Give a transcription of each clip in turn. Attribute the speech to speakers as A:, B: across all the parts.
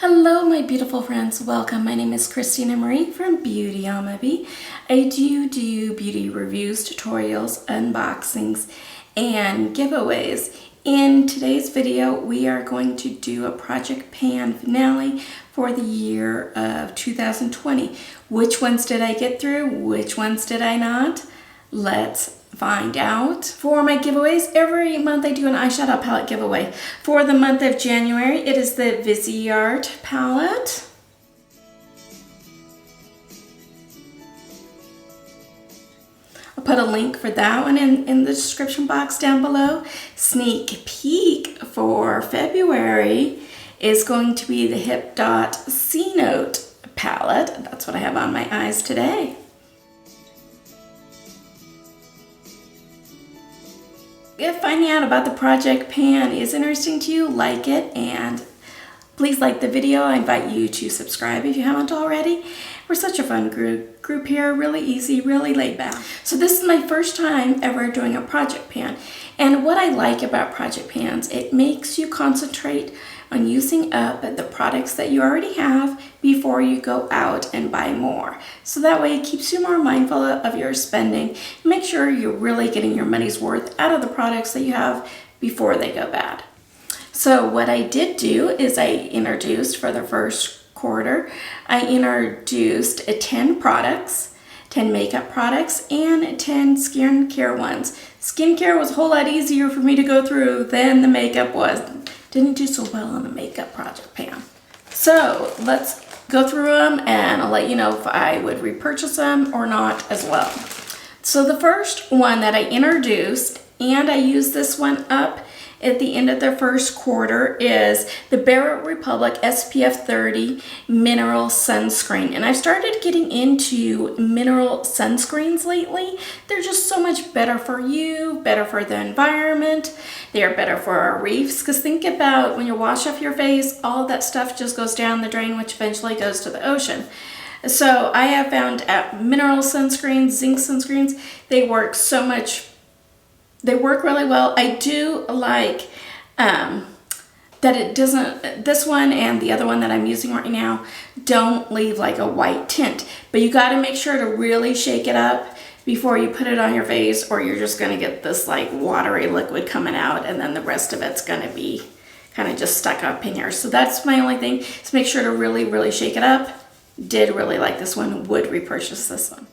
A: Hello my beautiful friends, welcome. My name is Christina Marie from Beauty on My Bee. I do beauty reviews, tutorials, unboxings, and giveaways. In today's video, we are going to do a Project Pan finale for the year of 2020. Which ones did I get through? Which ones did I not? Let's find out. For my giveaways, every month I do an eyeshadow palette giveaway. For the month of January, it is the Viseart palette. I'll put a link for that one in the description box down below. Sneak peek for February is going to be the Hip Dot C-Note palette. That's what I have on my eyes today. If finding out about the Project Pan is interesting to you, like it, and please like the video. I invite you to subscribe if you haven't already. We're such a fun group here, really easy, really laid back. So this is my first time ever doing a Project Pan. And what I like about Project Pans, it makes you concentrate on using up the products that you already have before you go out and buy more. So that way it keeps you more mindful of your spending. Make sure you're really getting your money's worth out of the products that you have before they go bad. So what I did do is I introduced for the first quarter, I introduced 10 products, 10 makeup products, and 10 skincare ones. Skincare was a whole lot easier for me to go through than the makeup was. Didn't do so well on the makeup Project Pan. So let's go through them and I'll let you know if I would repurchase them or not as well. So the first one that I introduced, and I used this one up at the end of the first quarter, is the Bare Republic SPF 30 Mineral Sunscreen. And I've started getting into mineral sunscreens lately. They're just so much better for you, better for the environment. They are better for our reefs, because think about when you wash off your face, all of that stuff just goes down the drain, which eventually goes to the ocean. So I have found mineral sunscreens, zinc sunscreens, they work so much. They work really well. I do like that it doesn't, this one and the other one that I'm using right now don't leave like a white tint. But you got to make sure to really shake it up before you put it on your face, or you're just going to get this like watery liquid coming out, and then the rest of it's going to be kind of just stuck up in here. So that's my only thing, is make sure to really shake it up. Did really like this one, would repurchase this one.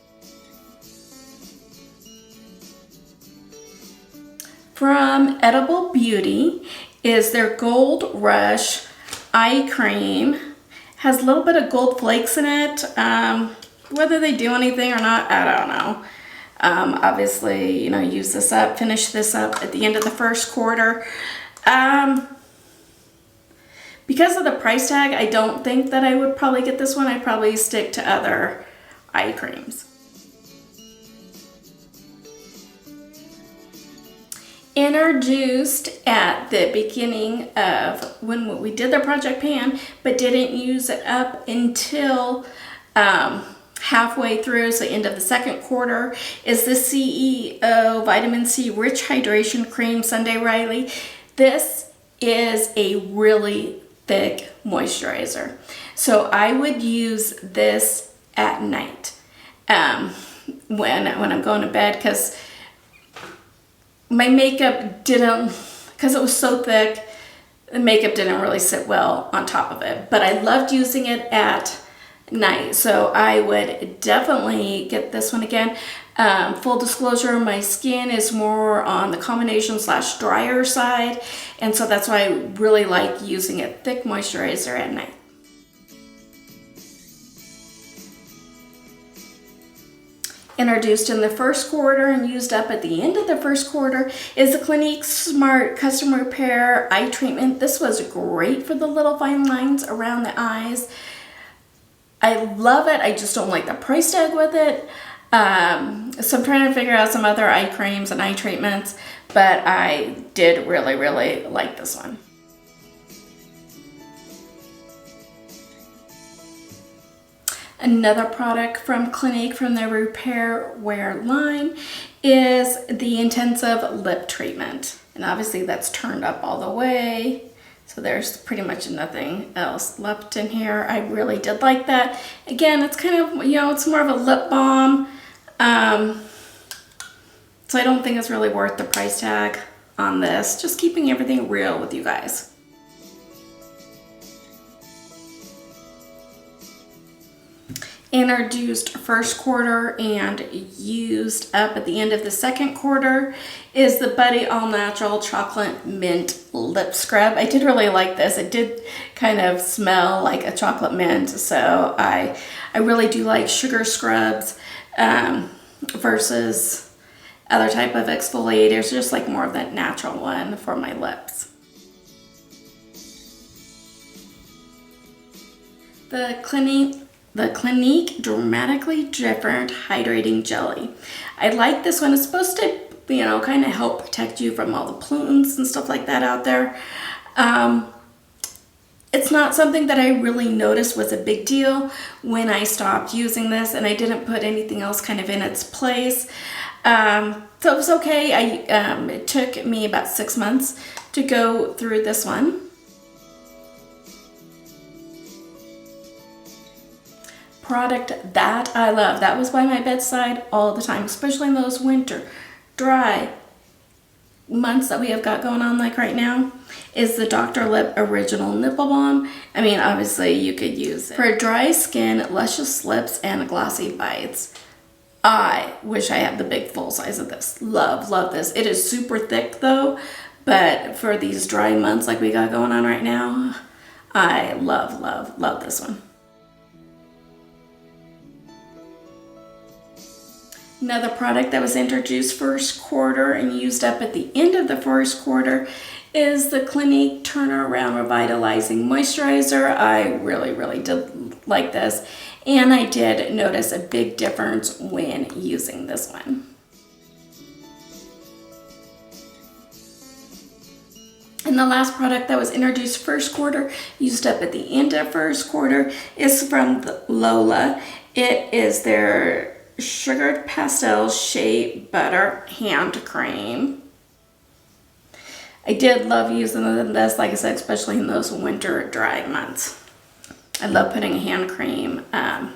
A: From Edible Beauty is their Gold Rush Eye Cream. Has a little bit of gold flakes in it. Whether they do anything or not, I don't know. Obviously, you know, use this up, finish this up at the end of the first quarter. Because of the price tag, I don't think that I would probably get this one. I'd probably stick to other eye creams. Introduced at the beginning of when we did the Project Pan, but didn't use it up until halfway through, so end of the second quarter, is the CEO Vitamin C Rich Hydration Cream Sunday Riley. This is a really thick moisturizer, so I would use this at night when I'm going to bed, because my makeup didn't, because it was so thick, the makeup didn't really sit well on top of it. But I loved using it at night, so I would definitely get this one again. Full disclosure, my skin is more on the combination / drier side, and so that's why I really like using a thick moisturizer at night. Introduced in the first quarter and used up at the end of the first quarter is the Clinique Smart Custom Repair Eye Treatment. This was great for the little fine lines around the eyes. I love it. I just don't like the price tag with it. So I'm trying to figure out some other eye creams and eye treatments, but I did really like this one. Another product from Clinique from their Repair Wear line is the Intensive Lip Treatment. And obviously that's turned up all the way. So there's pretty much nothing else left in here. I really did like that. Again, it's kind of, you know, it's more of a lip balm. So I don't think it's really worth the price tag on this. Just keeping everything real with you guys. Introduced first quarter and used up at the end of the second quarter is the Buddy All Natural Chocolate Mint Lip Scrub. I did really like this. It did kind of smell like a chocolate mint, so I really do like sugar scrubs versus other type of exfoliators, just like more of that natural one for my lips. The Clinique Dramatically Different Hydrating Jelly. I like this one. It's supposed to, you know, kind of help protect you from all the pollutants and stuff like that out there. It's not something that I really noticed was a big deal when I stopped using this, and I didn't put anything else kind of in its place. So it was okay. It took me about 6 months to go through this one. Product that I love, that was by my bedside all the time, especially in those winter, dry months that we have got going on like right now, is the Dr. Lip Original Nipple Balm. I mean, obviously you could use it for dry skin, luscious lips, and glossy bites. I wish I had the big full size of this. Love this. It is super thick though, but for these dry months like we got going on right now, I love this one. Another product that was introduced first quarter and used up at the end of the first quarter is the Clinique Turnaround Revitalizing Moisturizer. I really did like this, and I did notice a big difference when using this one. And the last product that was introduced first quarter, used up at the end of first quarter, is from Lola. It is their Sugared Pastel Shea Butter Hand Cream. I did love using this, like I said, especially in those winter dry months. I love putting a hand cream on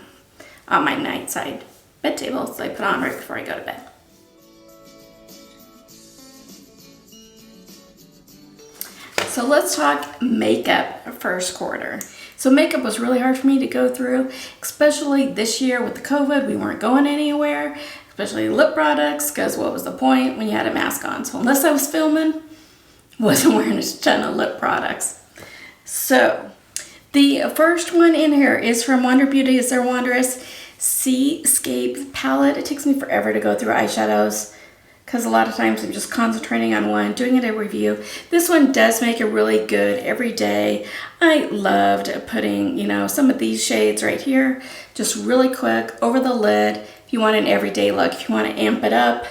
A: my nightside bed table, so I put on right before I go to bed. So let's talk makeup first quarter. So makeup was really hard for me to go through, especially this year with the COVID. We weren't going anywhere, especially lip products, because what was the point when you had a mask on? So unless I was filming, wasn't wearing a ton of lip products. So the first one in here is from Wander Beauty. It's their Wanderous Seascape palette. It takes me forever to go through eyeshadows because a lot of times I'm just concentrating on one, doing it a review. This one does make it really good every day. I loved putting, you know, some of these shades right here, just really quick over the lid. If you want an everyday look, if you want to amp it up,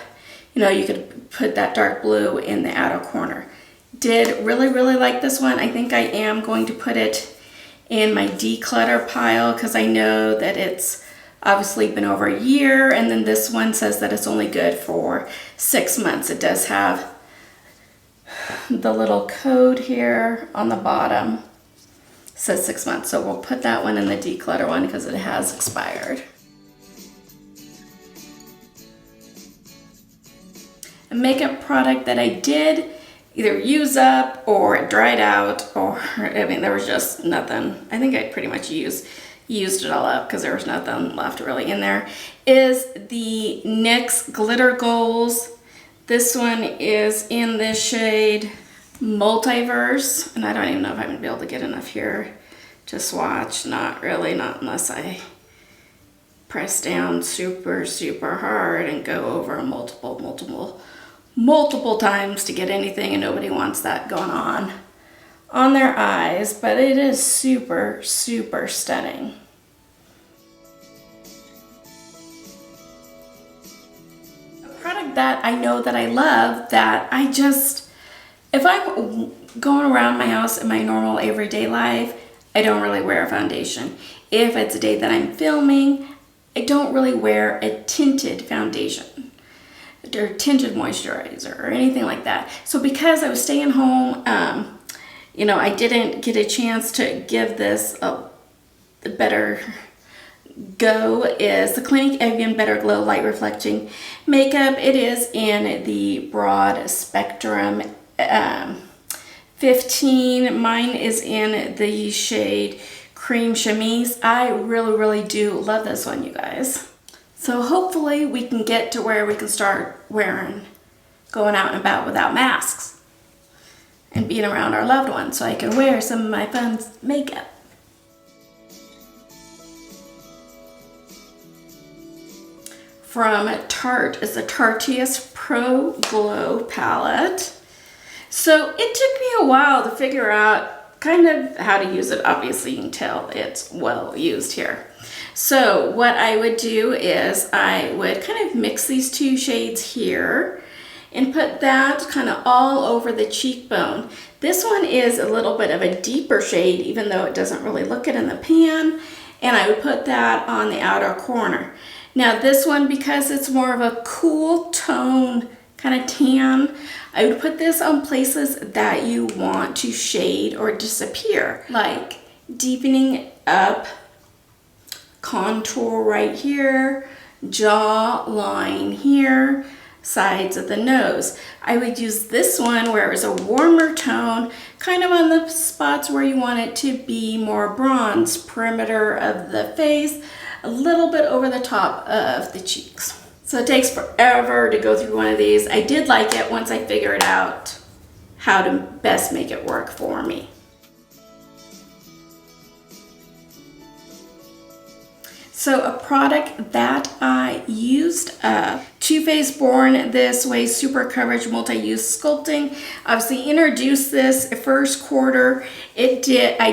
A: you know, you could put that dark blue in the outer corner. Did really like this one. I think I am going to put it in my declutter pile because I know that it's obviously been over a year, and then this one says that it's only good for 6 months. It does have the little code here on the bottom. It says 6 months, so we'll put that one in the declutter one because it has expired. A makeup product that I did either use up or it dried out, or I mean there was just nothing. I think I pretty much used it all up because there was nothing left really in there, is the NYX Glitter Goals. This one is in this shade Multiverse, and I don't even know if I'm gonna be able to get enough here to swatch. Not really, not unless I press down super hard and go over multiple times to get anything, and nobody wants that going on their eyes, but it is super stunning. A product that I know that I love, that I just, if I'm going around my house in my normal everyday life, I don't really wear a foundation. If it's a day that I'm filming, I don't really wear a tinted foundation or tinted moisturizer or anything like that. So because I was staying home, you know, I didn't get a chance to give this a better go is the Clinique Evian Better Glow Light Reflecting Makeup. It is in the broad spectrum 15. Mine is in the shade Cream Chemise. I really do love this one, you guys. So hopefully we can get to where we can start going out and about without masks and being around our loved ones, so I can wear some of my fun makeup. From Tarte is the Tarteist Pro Glow palette. So it took me a while to figure out kind of how to use it. Obviously you can tell it's well used here. So what I would do is I would kind of mix these two shades here and put that kind of all over the cheekbone. This one is a little bit of a deeper shade, even though it doesn't really look it in the pan, and I would put that on the outer corner. Now this one, because it's more of a cool tone kind of tan, I would put this on places that you want to shade or disappear, like deepening up, contour right here, jaw line here, sides of the nose. I would use this one where it was a warmer tone, kind of on the spots where you want it to be more bronze, perimeter of the face, a little bit over the top of the cheeks. So it takes forever to go through one of these. I did like it once I figured out how to best make it work for me. So a product that I used up, Too Faced Born This Way Super Coverage Multi-Use Sculpting. Obviously introduced this first quarter. I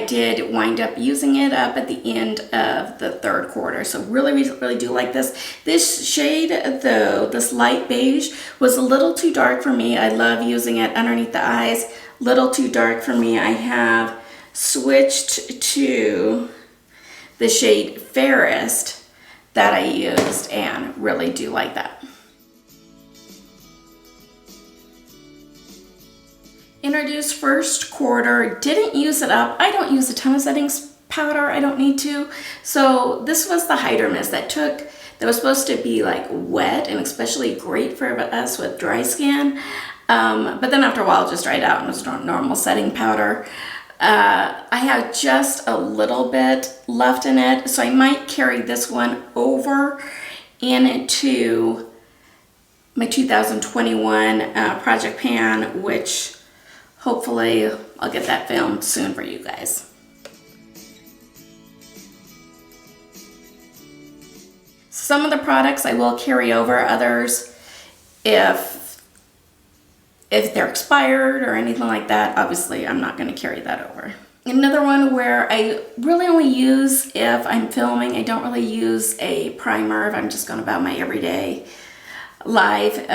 A: did wind up using it up at the end of the third quarter. So really do like this. This shade though, this light beige, was a little too dark for me. I love using it underneath the eyes. Little too dark for me. I have switched to the shade Fairest that I used and really do like that. Introduced first quarter, didn't use it up. I don't use a ton of settings powder, I don't need to. So this was the Hydro Mist that was supposed to be like wet and especially great for us with dry skin. But then after a while it just dried out and was normal setting powder. I have just a little bit left in it, so I might carry this one over into my 2021 project pan, which hopefully I'll get that filmed soon for you guys. Some of the products I will carry over, others if they're expired or anything like that, obviously I'm not going to carry that over. Another one where I really only use if I'm filming, I don't really use a primer if I'm just going about my everyday life,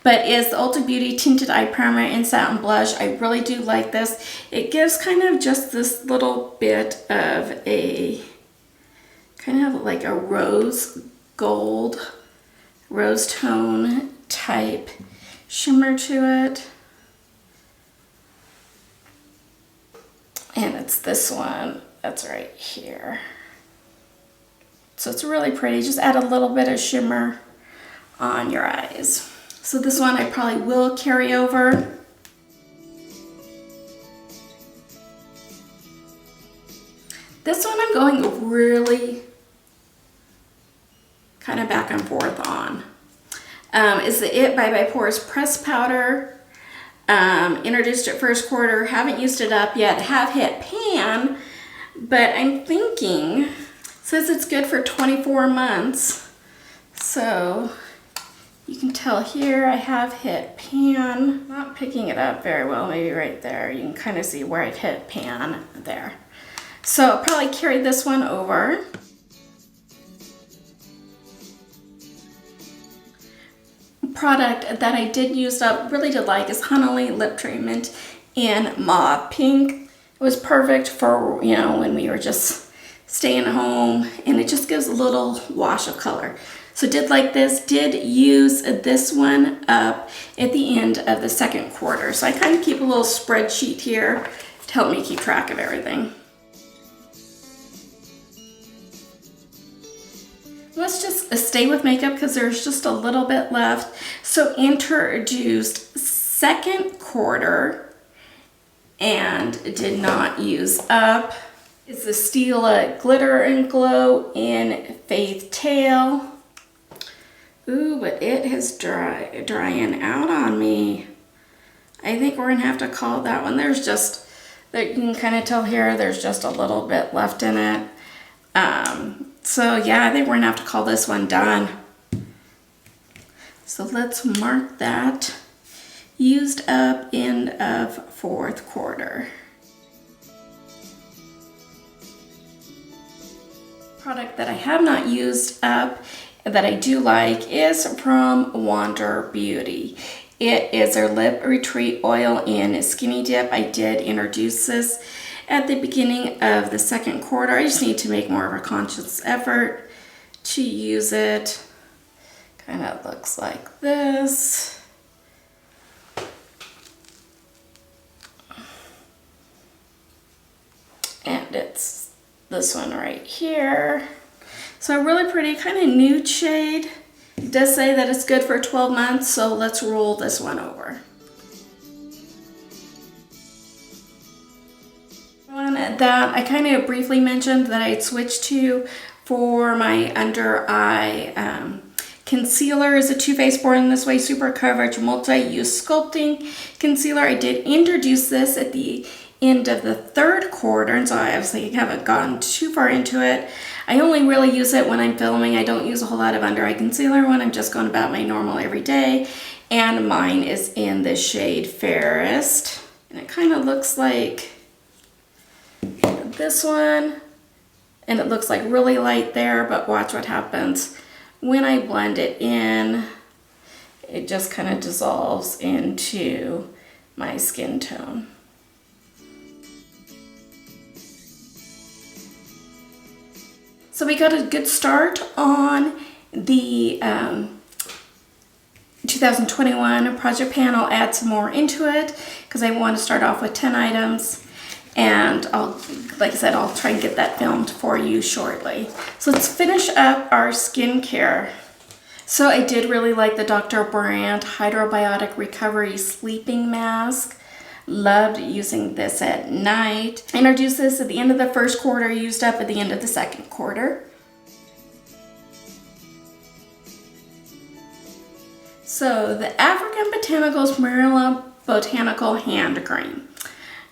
A: but is the Ulta Beauty Tinted Eye Primer in Satin Blush. I really do like this. It gives kind of just this little bit of a, kind of like a rose gold, rose tone type shimmer to it. And it's this one that's right here. So it's really pretty. Just add a little bit of shimmer on your eyes. So this one I probably will carry over. This one I'm going really kind of back and forth on. Is the It by Pores Press Powder. Introduced it first quarter, haven't used it up yet, have hit pan, but I'm thinking, says it's good for 24 months. So you can tell here I have hit pan. Not picking it up very well, maybe right there. You can kind of see where I've hit pan there. So I'll probably carry this one over. Product that I did use up, really did like, is Honey Lip Treatment in Mauve Pink. It was perfect for, you know, when we were just staying home, and it just gives a little wash of color. So did like this, did use this one up at the end of the second quarter. So I kind of keep a little spreadsheet here to help me keep track of everything. Let's just stay with makeup because there's just a little bit left. So introduced second quarter and did not use up is the Stila Glitter and Glow in Faith Tale. Ooh, but it is drying out on me. I think we're gonna have to call that one. There's just, you can kind of tell here, there's just a little bit left in it. So yeah, I think we're gonna have to call this one done. So let's mark that. Used up end of fourth quarter. Product that I have not used up that I do like is from Wander Beauty. It is their Lip Retreat Oil in Skinny Dip. I did introduce this at the beginning of the second quarter. I just need to make more of a conscious effort to use it. Kind of looks like this. And it's this one right here. So a really pretty kind of nude shade. It does say that it's good for 12 months, so let's roll this one over. One that I kind of briefly mentioned that I'd switched to for my under eye concealer is a Too Faced Born This Way Super Coverage Multi-Use Sculpting Concealer. I did introduce this at the end of the third quarter, and so I obviously haven't gotten too far into it. I only really use it when I'm filming. I don't use a whole lot of under eye concealer when I'm just going about my normal everyday, and mine is in the shade Fairest, and it kind of looks like this one, and it looks like really light there, but watch what happens when I blend it in. It just kind of dissolves into my skin tone. So we got a good start on the 2021 project pan. I'll add some more into it because I want to start off with 10 items. And like I said, I'll try and get that filmed for you shortly. So let's finish up our skincare. So I did really like the Dr. Brandt Hydrobiotic Recovery Sleeping Mask. Loved using this at night. I introduced this at the end of the first quarter, used up at the end of the second quarter. So the African Botanicals Marilla Botanical Hand Cream.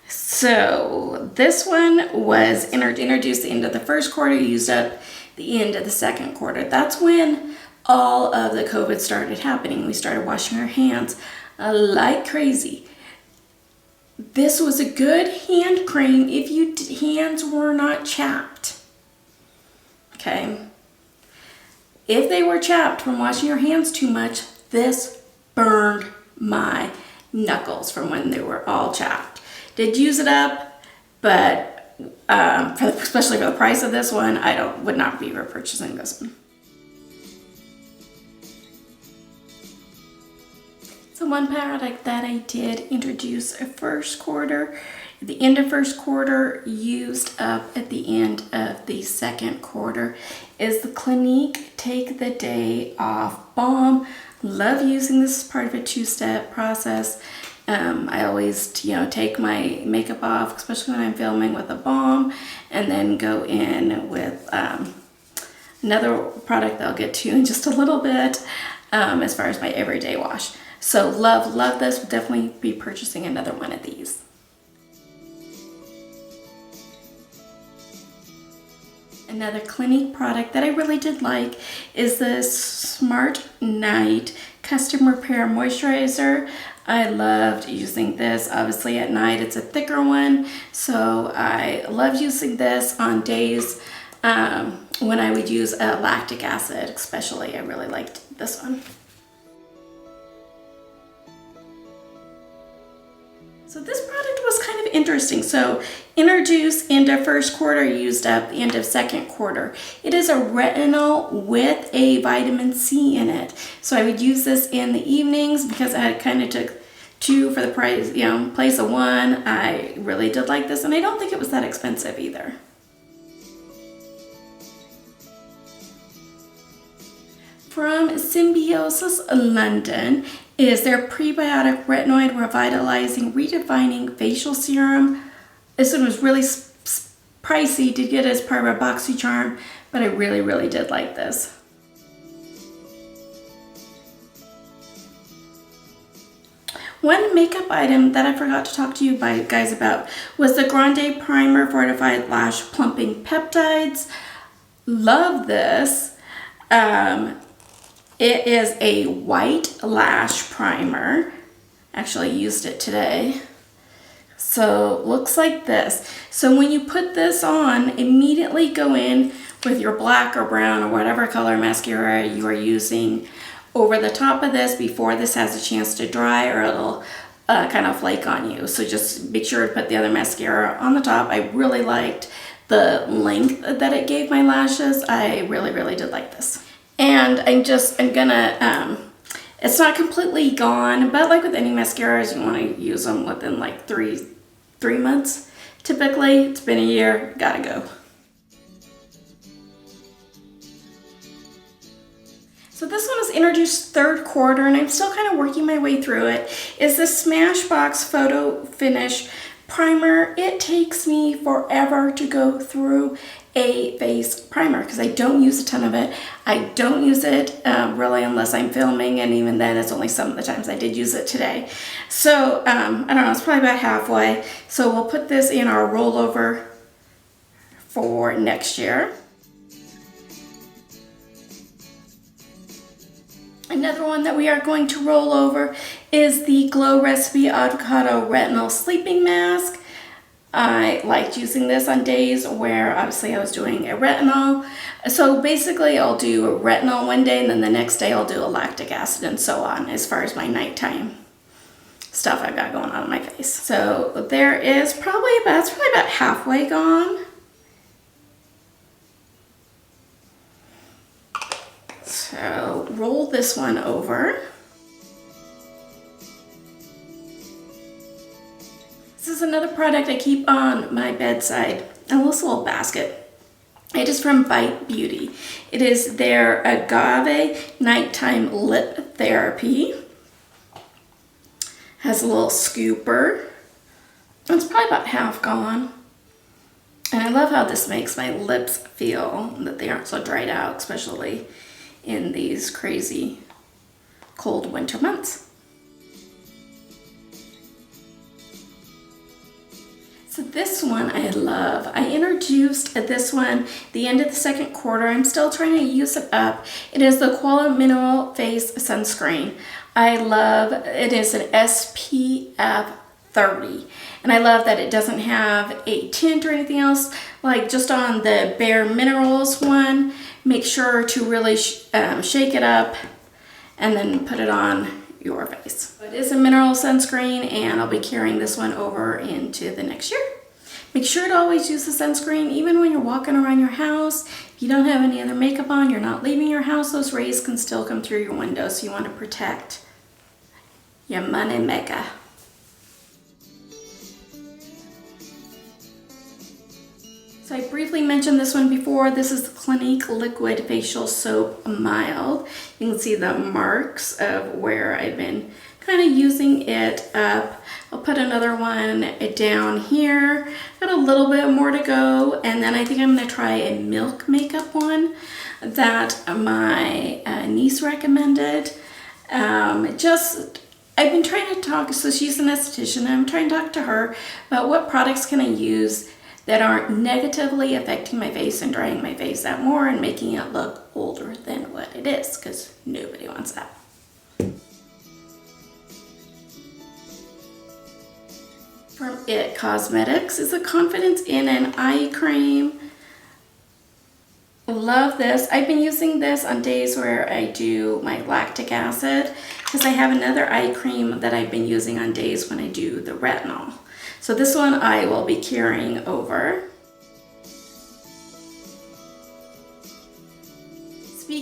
A: So this one was introduced at the end of the first quarter, used up the end of the second quarter. That's when all of the COVID started happening. We started washing our hands like crazy. This was a good hand cream if your hands were not chapped. Okay. If they were chapped from washing your hands too much, this burned my knuckles from when they were all chapped. Did use it up, but especially for the price of this one, would not be repurchasing this one. So one product that I did introduce a first quarter, at the end of first quarter, used up at the end of the second quarter, is the Clinique Take the Day Off Balm. Love using this as part of a two-step process. I always, take my makeup off, especially when I'm filming, with a balm, and then go in with another product that I'll get to in just a little bit as far as my everyday wash. So love this. We'll definitely be purchasing another one of these. Another Clinique product that I really did like is the Smart Night Custom Repair Moisturizer. I loved using this. Obviously at night it's a thicker one, so I love using this on days when I would use lactic acid especially. I really liked this one. So this product was kind of interesting. So introduced end of first quarter, used up the end of second quarter. It is a retinol with a vitamin C in it. So I would use this in the evenings because I kind of took 2 for the price, place of 1. I really did like this, and I don't think it was that expensive either. From Symbiosis London is their Prebiotic Retinoid Revitalizing Redefining Facial Serum. This one was really pricey to get as part of a BoxyCharm, but I really, really did like this. One makeup item that I forgot to talk to you guys about was the Grande Primer Fortified Lash Plumping Peptides. Love this. It is a white lash primer. Actually used it today. So looks like this. So when you put this on, immediately go in with your black or brown or whatever color mascara you are using over the top of this before this has a chance to dry, or it'll kind of flake on you. So just make sure to put the other mascara on the top. I really liked the length that it gave my lashes. I really, really did like this. And I'm gonna, it's not completely gone, but like with any mascaras, you want to use them within like three months. Typically, it's been a year, gotta go. So this one was introduced third quarter, and I'm still kind of working my way through it, is the Smashbox Photo Finish Primer. It takes me forever to go through a face primer because I don't use a ton of it. I don't use it really unless I'm filming, and even then it's only some of the times. I did use it today. So I don't know, it's probably about halfway. So we'll put this in our rollover for next year. Another one that we are going to roll over is the Glow Recipe Avocado Retinol Sleeping Mask. I liked using this on days where obviously I was doing a retinol. So basically I'll do a retinol one day, and then the next day I'll do a lactic acid, and so on, as far as my nighttime stuff I've got going on in my face. So there is it's probably about halfway gone. So roll this one over. This is another product I keep on my bedside, and this little basket. It is from Bite Beauty. It is their Agave Nighttime Lip Therapy. Has a little scooper. It's probably about half gone. And I love how this makes my lips feel, that they aren't so dried out, especially in these crazy cold winter months. So this one I love. I introduced this one the end of the second quarter. I'm still trying to use it up. It is the Koala Mineral Face Sunscreen. I love it. Is an SPF 30, and I love that it doesn't have a tint or anything else. Like just on the Bare Minerals one, make sure to really shake it up and then put it on your face. It is a mineral sunscreen, and I'll be carrying this one over into the next year. Make sure to always use the sunscreen even when you're walking around your house. If you don't have any other makeup on, you're not leaving your house, those rays can still come through your window, so you want to protect your money maker. So I briefly mentioned this one before. This is the Clinique Liquid Facial Soap Mild. You can see the marks of where I've been kind of using it up. I'll put another one down here. Got a little bit more to go, and then I think I'm going to try a Milk makeup one that my niece recommended. I've been trying to talk, so she's an esthetician, and I'm trying to talk to her about what products can I use that aren't negatively affecting my face and drying my face out more and making it look older than what it is, because nobody wants that. From IT Cosmetics is a Confidence in an Eye Cream. Love this. I've been using this on days where I do my lactic acid, because I have another eye cream that I've been using on days when I do the retinol. So this one I will be carrying over.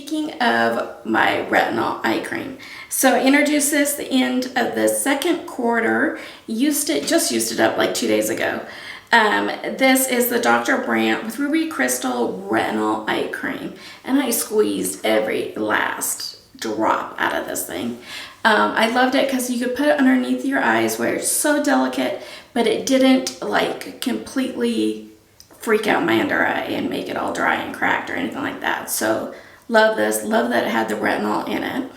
A: speaking of my retinol eye cream, so I introduced this the end of the second quarter. Just used it up like 2 days ago. This is the Dr. Brandt with Ruby Crystal Retinol Eye Cream, and I squeezed every last drop out of this thing. I loved it because you could put it underneath your eyes where it's so delicate, but it didn't like completely freak out my under eye and make it all dry and cracked or anything like that. So love this. Love that it had the retinol in it.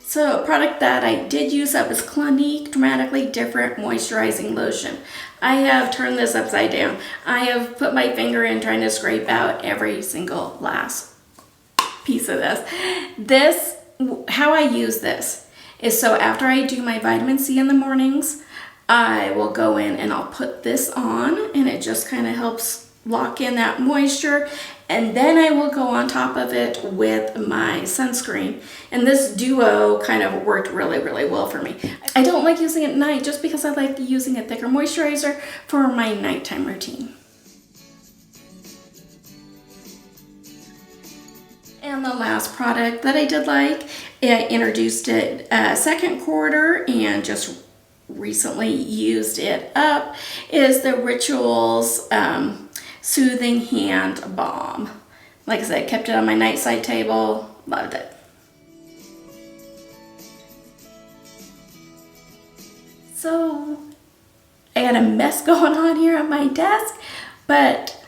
A: So a product that I did use up is Clinique Dramatically Different Moisturizing Lotion. I have turned this upside down. I have put my finger in trying to scrape out every single last piece of this. How I use this is so after I do my vitamin C in the mornings, I will go in and I'll put this on, and it just kind of helps lock in that moisture, and then I will go on top of it with my sunscreen, and this duo kind of worked really well for me. I don't like using it at night just because I like using a thicker moisturizer for my nighttime routine. And the last product that I did like, I introduced it second quarter and just recently used it up, is the Rituals Soothing Hand Balm. Like I said, kept it on my nightside table, loved it. So I had a mess going on here on my desk, but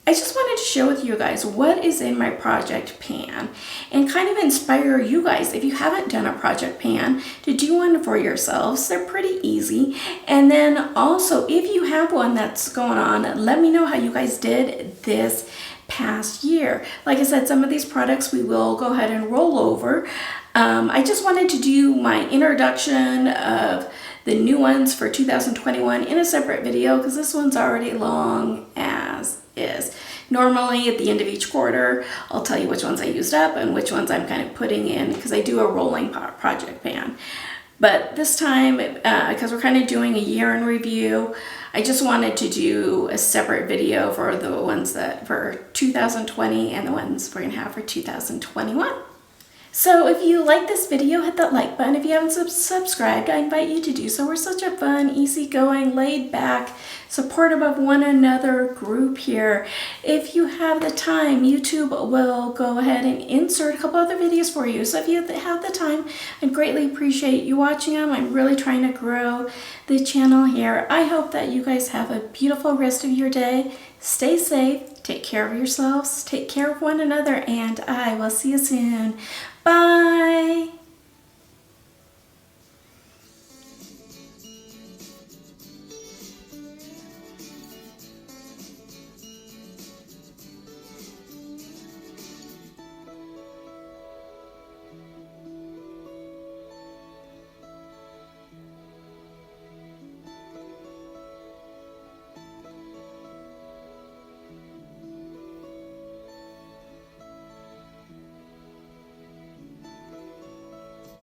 A: I just wanted to share with you guys what is in my project pan and kind of inspire you guys, if you haven't done a project pan, to do one for yourselves. They're pretty easy. And then also, if you have one that's going on, let me know how you guys did this past year. Like I said, some of these products we will go ahead and roll over. I just wanted to do my introduction of the new ones for 2021 in a separate video because this one's already long as is. Normally at the end of each quarter, I'll tell you which ones I used up and which ones I'm kind of putting in because I do a rolling project pan. But this time, because we're kind of doing a year in review, I just wanted to do a separate video for the ones that for 2020 and the ones we're going to have for 2021. So if you like this video, hit that like button. If you haven't subscribed, I invite you to do so. We're such a fun, easygoing, laid back, supportive of one another group here. If you have the time, YouTube will go ahead and insert a couple other videos for you. So if you have the time, I'd greatly appreciate you watching them. I'm really trying to grow the channel here. I hope that you guys have a beautiful rest of your day. Stay safe, take care of yourselves, take care of one another, and I will see you soon. Bye!